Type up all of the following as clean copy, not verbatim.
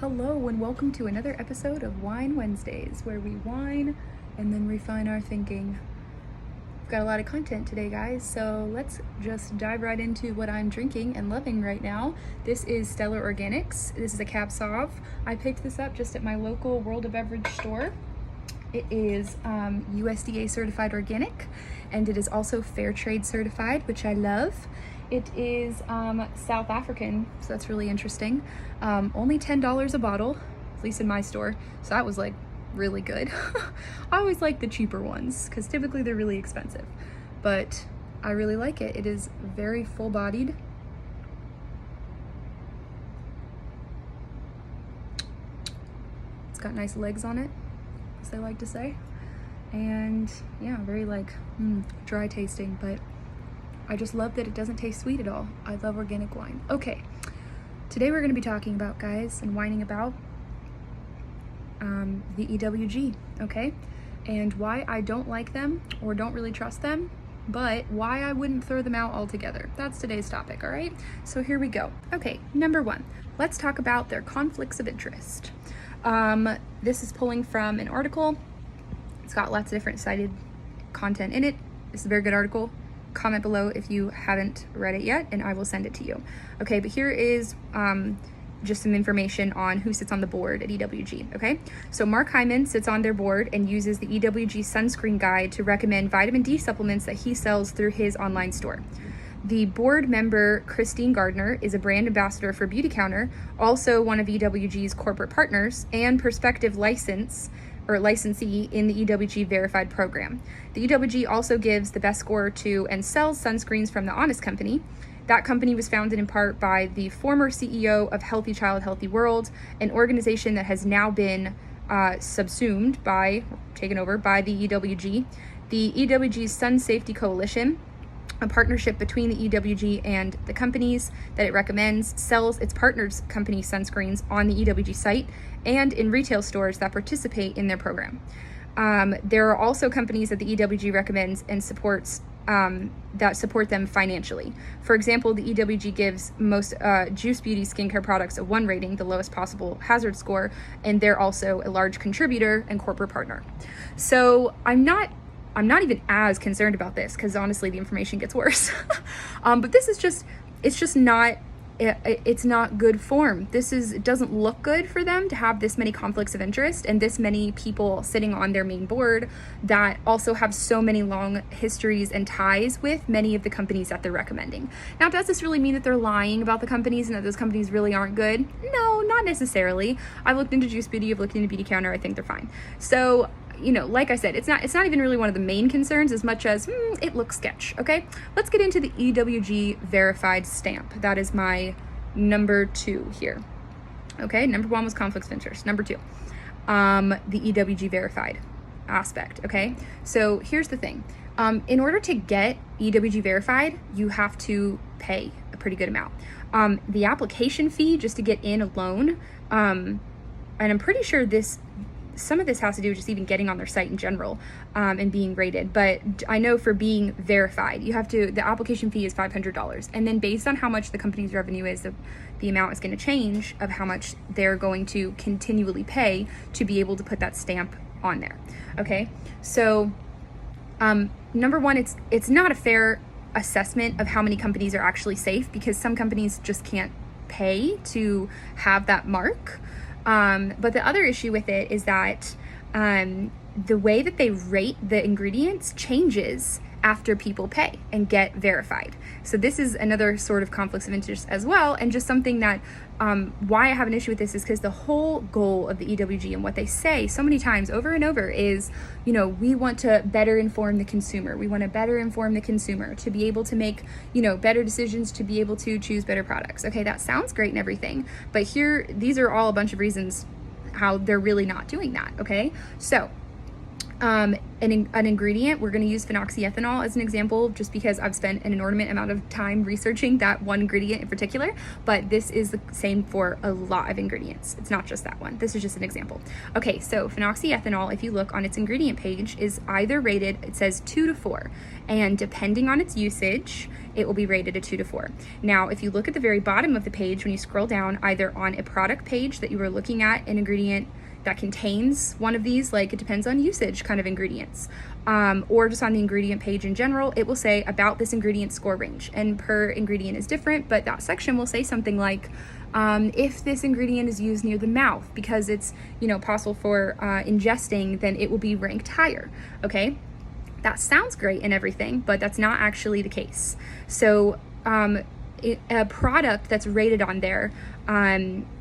Hello and welcome to another episode of Wine Wednesdays, where we wine and then refine our thinking. We've got a lot of content today, guys, so let's just dive right into what I'm drinking and loving right now. This is Stellar Organics. This is a Cab Sauv. I picked this up just at my local World of Beverage store. It is USDA certified organic, and it is also fair trade certified, which I love. It is South African, so that's really interesting. Only $10 a bottle, at least in my store, so that was like really good. I always like the cheaper ones because typically they're really expensive, but I really like it. It is very full-bodied. It's got nice legs on it, as they like to say, and yeah, very like dry tasting, but I just love that it doesn't taste sweet at all. I love organic wine. Okay, today we're going to be talking about, guys, and whining about the EWG, okay? And why I don't like them or don't really trust them, but why I wouldn't throw them out altogether. That's today's topic, all right? So here we go. Okay, number one, let's talk about their conflicts of interest. This is pulling from an article. It's got lots of different cited content in it. It's a very good article. Comment below if you haven't read it yet and I will send it to you. Okay, but here is just some information on who sits on the board at EWG, okay? So Mark Hyman sits on their board and uses the EWG sunscreen guide to recommend vitamin D supplements that he sells through his online store. The board member, Christine Gardner, is a brand ambassador for Beautycounter, also one of EWG's corporate partners and prospective licensee in the EWG verified program. The EWG also gives the best score to and sells sunscreens from the Honest Company. That company was founded in part by the former CEO of Healthy Child, Healthy World, an organization that has now been taken over by the EWG. The EWG's Sun Safety Coalition, a partnership between the EWG and the companies that it recommends, sells its partners' company sunscreens on the EWG site and in retail stores that participate in their program. There are also companies that the EWG recommends and supports that support them financially. For example, the EWG gives most Juice Beauty skincare products a 1 rating, the lowest possible hazard score, and they're also a large contributor and corporate partner. So I'm not even as concerned about this because honestly the information gets worse. But this is just, it's not good form. It doesn't look good for them to have this many conflicts of interest and this many people sitting on their main board that also have so many long histories and ties with many of the companies that they're recommending. Now, does this really mean that they're lying about the companies and that those companies really aren't good? No, not necessarily. I've looked into Juice Beauty, I've looked into Beautycounter, I think they're fine. So, you know, like I said, it's not even really one of the main concerns as much as it looks sketch, okay? Let's get into the EWG verified stamp. That is my number 2 here. Okay, number 1 was conflicts of interest. Number 2, the EWG verified aspect, okay? So here's the thing. In order to get EWG verified, you have to pay a pretty good amount. The application fee just to get in alone, and I'm pretty sure some of this has to do with just even getting on their site in general and being rated. But I know for being verified, the application fee is $500. And then based on how much the company's revenue is, the amount is going to change of how much they're going to continually pay to be able to put that stamp on there. Okay, so number 1, it's not a fair assessment of how many companies are actually safe because some companies just can't pay to have that mark. But the other issue with it is that the way that they rate the ingredients changes after people pay and get verified. So this is another sort of conflicts of interest as well, and just something that why I have an issue with this is because the whole goal of the EWG and what they say so many times over and over is, you know, we want to better inform the consumer. We want to better inform the consumer to be able to make, you know, better decisions, to be able to choose better products. Okay, that sounds great and everything, but these are all a bunch of reasons how they're really not doing that, okay? So an ingredient, we're going to use phenoxyethanol as an example, just because I've spent an inordinate amount of time researching that one ingredient in particular, but this is the same for a lot of ingredients. It's not just that one. This is just an example. Okay, so phenoxyethanol, if you look on its ingredient page, is either rated, it says 2 to 4, and depending on its usage, it will be rated a 2 to 4. Now, if you look at the very bottom of the page, when you scroll down, either on a product page that you were looking at an ingredient that contains one of these, like it depends on usage kind of ingredients, or just on the ingredient page in general, it will say about this ingredient score range, and per ingredient is different, but that section will say something like, if this ingredient is used near the mouth because it's, possible for ingesting, then it will be ranked higher. Okay, that sounds great and everything, but that's not actually the case. So a product that's rated on there,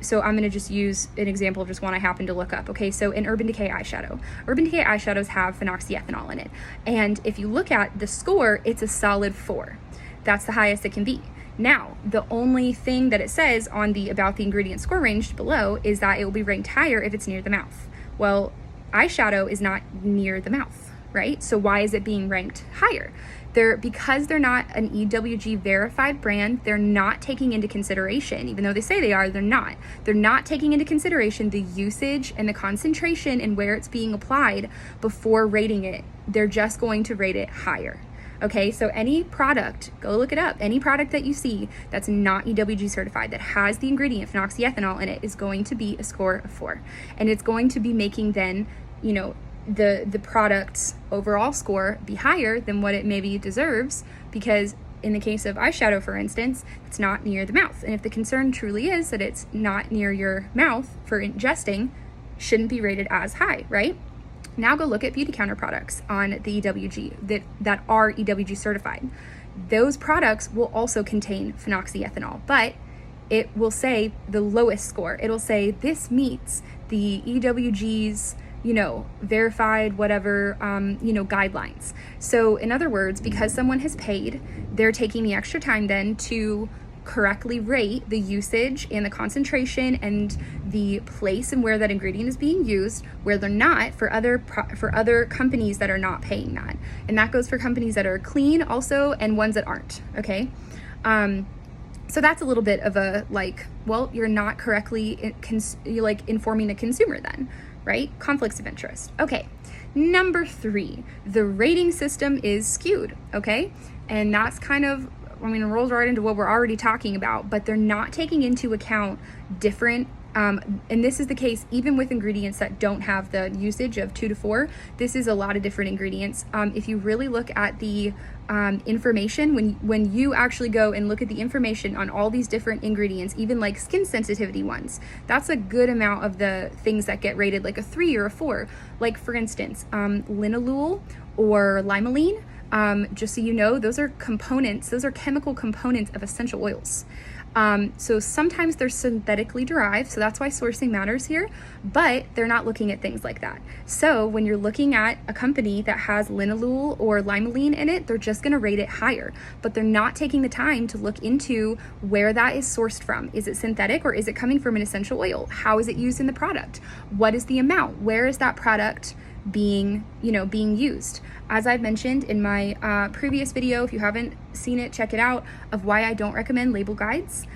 so I'm going to just use an example of just one I happened to look up. Okay, so an Urban Decay eyeshadow. Urban Decay eyeshadows have phenoxyethanol in it, and if you look at the score, it's a solid 4. That's the highest it can be. Now, the only thing that it says on the about the ingredient score range below is that it will be ranked higher if it's near the mouth. Well, eyeshadow is not near the mouth, right? So why is it being ranked higher? Because they're not an EWG verified brand, they're not taking into consideration, even though they say they are, they're not taking into consideration the usage and the concentration and where it's being applied before rating it. They're just going to rate it higher. Okay, so any product, go look it up, any product that you see that's not EWG certified, that has the ingredient phenoxyethanol in it, is going to be a score of 4. And it's going to be making then, the product's overall score be higher than what it maybe deserves, because in the case of eyeshadow, for instance, it's not near the mouth. And if the concern truly is that it's not near your mouth for ingesting, shouldn't be rated as high, right? Now go look at beauty counter products on the EWG that are EWG certified. Those products will also contain phenoxyethanol, but it will say the lowest score. It'll say this meets the EWG's verified whatever, guidelines. So in other words, because someone has paid, they're taking the extra time then to correctly rate the usage and the concentration and the place and where that ingredient is being used, where they're not for other companies that are not paying that. And that goes for companies that are clean also, and ones that aren't, okay? So that's a little bit of a, you're not correctly informing the consumer then, right? Conflicts of interest. Okay, number 3, the rating system is skewed, okay? And that's kind of, it rolls right into what we're already talking about, but they're not taking into account different, and this is the case even with ingredients that don't have the usage of 2 to 4. This is a lot of different ingredients. If you really look at the information, when you actually go and look at the information on all these different ingredients, even like skin sensitivity ones, that's a good amount of the things that get rated like a 3 or a 4. Like for instance, linalool or limonene, just so you know, those are chemical components of essential oils. So sometimes they're synthetically derived, so that's why sourcing matters here, but they're not looking at things like that. So when you're looking at a company that has linalool or limonene in it, they're just going to rate it higher, but they're not taking the time to look into where that is sourced from. Is it synthetic, or is it coming from an essential oil? How is it used in the product? What is the amount? Where is that product being used? As I've mentioned in my previous video, if you haven't seen it, check it out, of why I don't recommend label guides.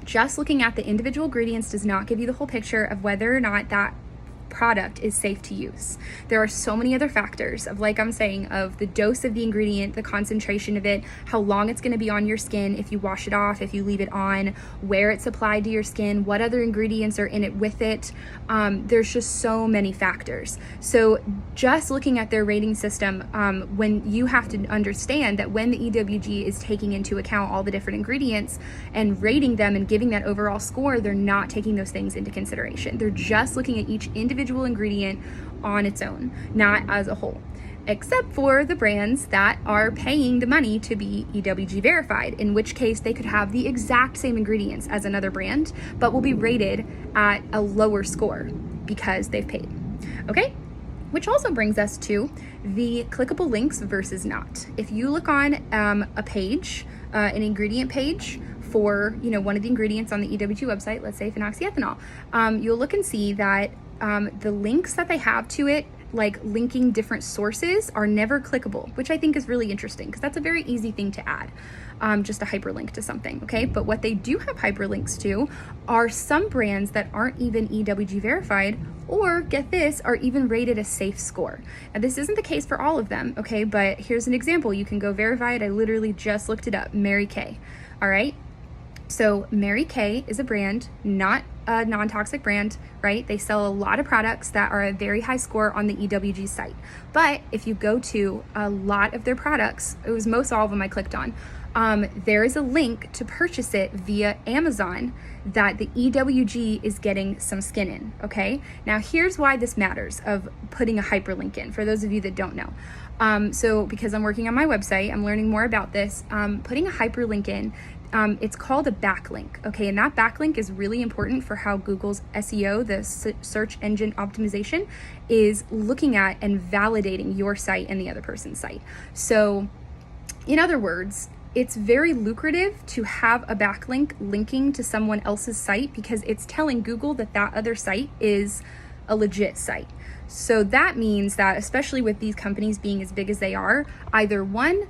Just looking at the individual ingredients does not give you the whole picture of whether or not that product is safe to use. There are so many other factors of, like I'm saying, of the dose of the ingredient, the concentration of it, how long it's going to be on your skin if you wash it off, if you leave it on, where it's applied to your skin, what other ingredients are in it with it. There's just so many factors. So just looking at their rating system, when you have to understand that when the EWG is taking into account all the different ingredients and rating them and giving that overall score, they're not taking those things into consideration. They're just looking at each individual ingredient on its own, not as a whole, except for the brands that are paying the money to be EWG verified, in which case they could have the exact same ingredients as another brand, but will be rated at a lower score because they've paid. Okay? Which also brings us to the clickable links versus not. If you look on a page, an ingredient page for one of the ingredients on the EWG website, let's say phenoxyethanol, you'll look and see that the links that they have to it like linking different sources are never clickable, which I think is really interesting because that's a very easy thing to add, just a hyperlink to something, okay? But what they do have hyperlinks to are some brands that aren't even EWG verified, or get this, are even rated a safe score. Now this isn't the case for all of them, okay? But here's an example. You can go verify it. I literally just looked it up, Mary Kay, all right? So Mary Kay is a brand, not a non-toxic brand, right? They sell a lot of products that are a very high score on the EWG site. But if you go to a lot of their products, it was most all of them I clicked on, there is a link to purchase it via Amazon that the EWG is getting some skin in, okay? Now here's why this matters of putting a hyperlink in, for those of you that don't know. So because I'm working on my website, I'm learning more about this, putting a hyperlink in, it's called a backlink, okay? And that backlink is really important for how Google's SEO, the search engine optimization, is looking at and validating your site and the other person's site. So in other words, it's very lucrative to have a backlink linking to someone else's site because it's telling Google that that other site is a legit site. So that means that, especially with these companies being as big as they are, either one,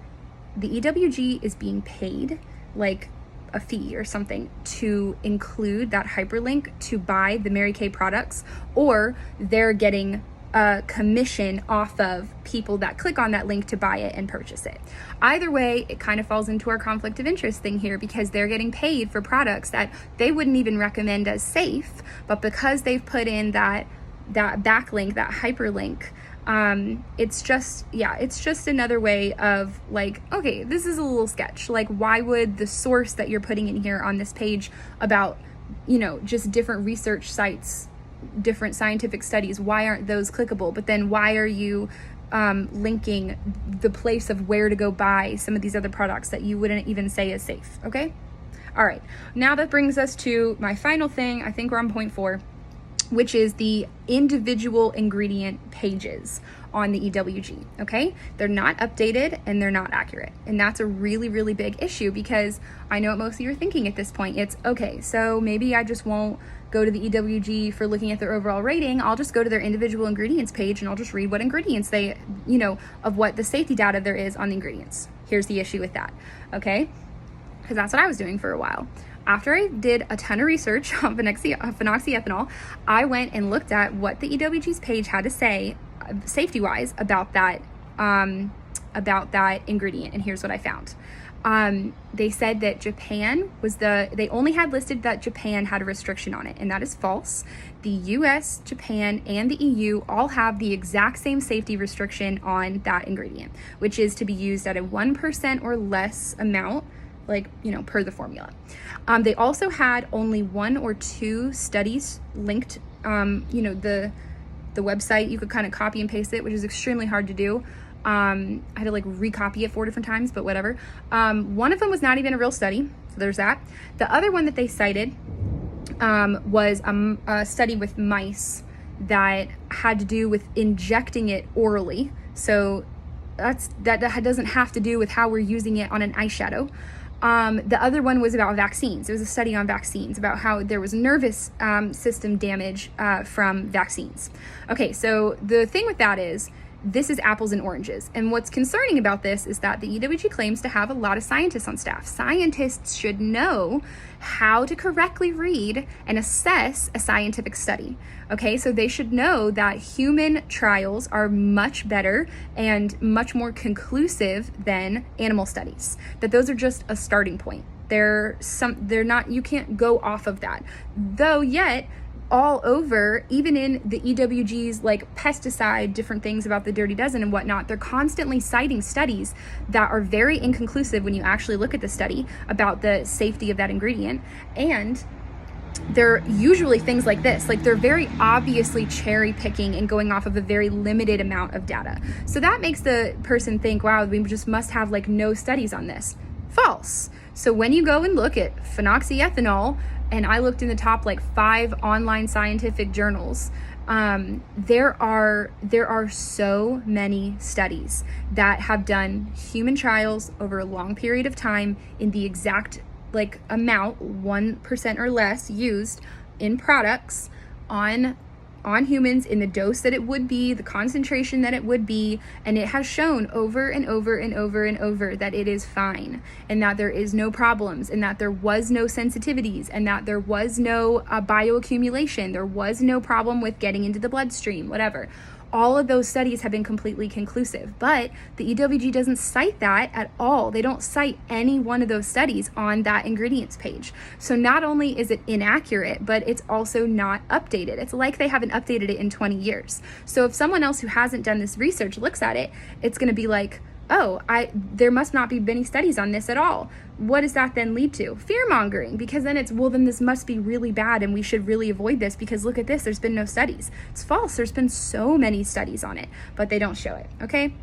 the EWG is being paid like a fee or something to include that hyperlink to buy the Mary Kay products, or they're getting a commission off of people that click on that link to buy it and purchase it. Either way, it kind of falls into our conflict of interest thing here because they're getting paid for products that they wouldn't even recommend as safe, but because they've put in that backlink, that hyperlink, it's just another way of like, okay, this is a little sketch. Like, why would the source that you're putting in here on this page about, just different research sites, different scientific studies, why aren't those clickable? But then why are you linking the place of where to go buy some of these other products that you wouldn't even say is safe? Okay. All right. Now that brings us to my final thing. I think we're on point 4, which is the individual ingredient pages on the EWG, okay? They're not updated and they're not accurate. And that's a really, really big issue because I know what most of you are thinking at this point. It's, okay, so maybe I just won't go to the EWG for looking at their overall rating. I'll just go to their individual ingredients page and I'll just read what ingredients they, of what the safety data there is on the ingredients. Here's the issue with that, okay? Because that's what I was doing for a while. After I did a ton of research on phenoxyethanol, I went and looked at what the EWG's page had to say, safety-wise, about that ingredient, and here's what I found. They said that they only had listed that Japan had a restriction on it, and that is false. The US, Japan, and the EU all have the exact same safety restriction on that ingredient, which is to be used at a 1% or less amount, per the formula. They also had only 1 or 2 studies linked, the website, you could kind of copy and paste it, which is extremely hard to do. I had to recopy it 4 different times, but whatever. One of them was not even a real study, so there's that. The other one that they cited was a study with mice that had to do with injecting it orally. So that doesn't have to do with how we're using it on an eyeshadow. The other one was about vaccines. It was a study on vaccines, about how there was nervous system damage from vaccines. Okay, so the thing with that is, this is apples and oranges. And what's concerning about this is that the EWG claims to have a lot of scientists on staff. Scientists should know how to correctly read and assess a scientific study. Okay, so they should know that human trials are much better and much more conclusive than animal studies. That those are just a starting point. They're not, you can't go off of that. Though yet, all over, even in the EWG's pesticide, different things about the Dirty Dozen and whatnot, they're constantly citing studies that are very inconclusive when you actually look at the study about the safety of that ingredient. And they're usually things like this, they're very obviously cherry picking and going off of a very limited amount of data. So that makes the person think, wow, we just must have no studies on this. False. So when you go and look at phenoxyethanol, and I looked in the top 5 online scientific journals, there are so many studies that have done human trials over a long period of time in the exact amount, 1% or less used in products on on humans in the dose that it would be, the concentration that it would be, and it has shown over and over and over and over that it is fine, and that there is no problems, and that there was no sensitivities, and that there was no bioaccumulation, there was no problem with getting into the bloodstream, whatever. All of those studies have been completely conclusive, but the EWG doesn't cite that at all. They don't cite any one of those studies on that ingredients page. So not only is it inaccurate, but it's also not updated. It's like they haven't updated it in 20 years. So if someone else who hasn't done this research looks at it, it's going to be like, oh, there must not be many studies on this at all. What does that then lead to? Fear mongering, because then it's, well, then this must be really bad and we should really avoid this because look at this, there's been no studies. It's false. There's been so many studies on it, but they don't show it. Okay.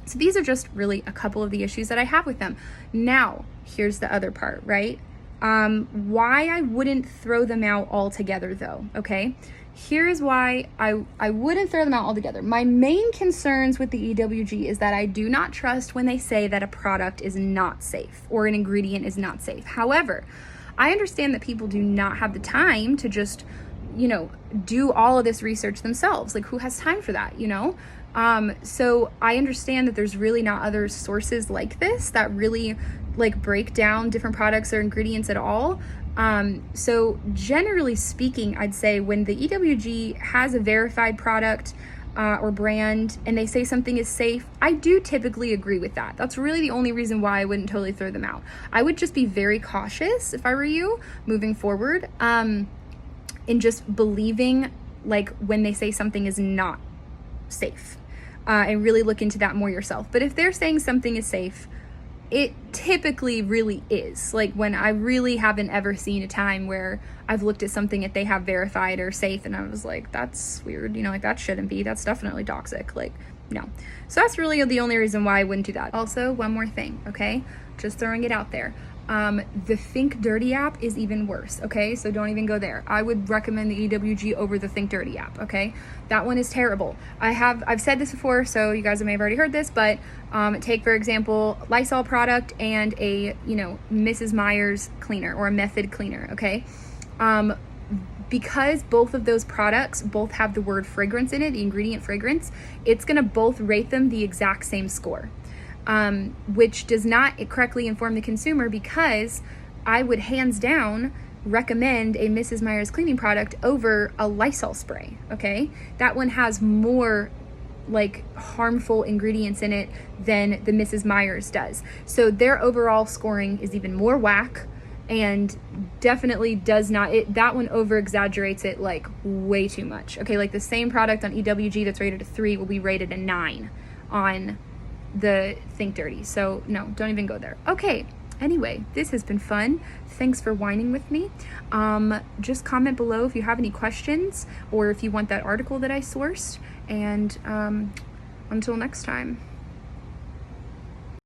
So these are just really a couple of the issues that I have with them. Now, here's the other part, right? Why I wouldn't throw them out altogether though. Okay. Here's why I wouldn't throw them out altogether. My main concerns with the EWG is that I do not trust when they say that a product is not safe or an ingredient is not safe. However, I understand that people do not have the time to just, do all of this research themselves. Like, who has time for that, So I understand that there's really not other sources like this that really break down different products or ingredients at all. So generally speaking, I'd say when the EWG has a verified product or brand and they say something is safe, I do typically agree with that. That's really the only reason why I wouldn't totally throw them out. I would just be very cautious if I were you moving forward in just believing when they say something is not safe and really look into that more yourself. But if they're saying something is safe, it typically really is. When I really haven't ever seen a time where I've looked at something that they have verified or safe and I was like, that's weird, that shouldn't be, that's definitely toxic. No. So that's really the only reason why I wouldn't do that. Also, one more thing, okay? Just throwing it out there. The Think Dirty app is even worse, okay? So don't even go there. I would recommend the EWG over the Think Dirty app, okay? That one is terrible. I've said this before, so you guys may have already heard this, but take, for example, Lysol product and a, Mrs. Meyer's cleaner or a Method cleaner, okay? Because both of those products both have the word fragrance in it, the ingredient fragrance, it's gonna both rate them the exact same score. Which does not correctly inform the consumer, because I would hands down recommend a Mrs. Meyer's cleaning product over a Lysol spray, okay? That one has more harmful ingredients in it than the Mrs. Meyer's does. So their overall scoring is even more whack and definitely does not, that one over exaggerates it way too much. Okay, the same product on EWG that's rated a 3 will be rated a 9 on the Think Dirty. So no, don't even go there. Okay, anyway, this has been fun. Thanks for whining with me. Just comment below if you have any questions or if you want that article that I sourced, and until next time.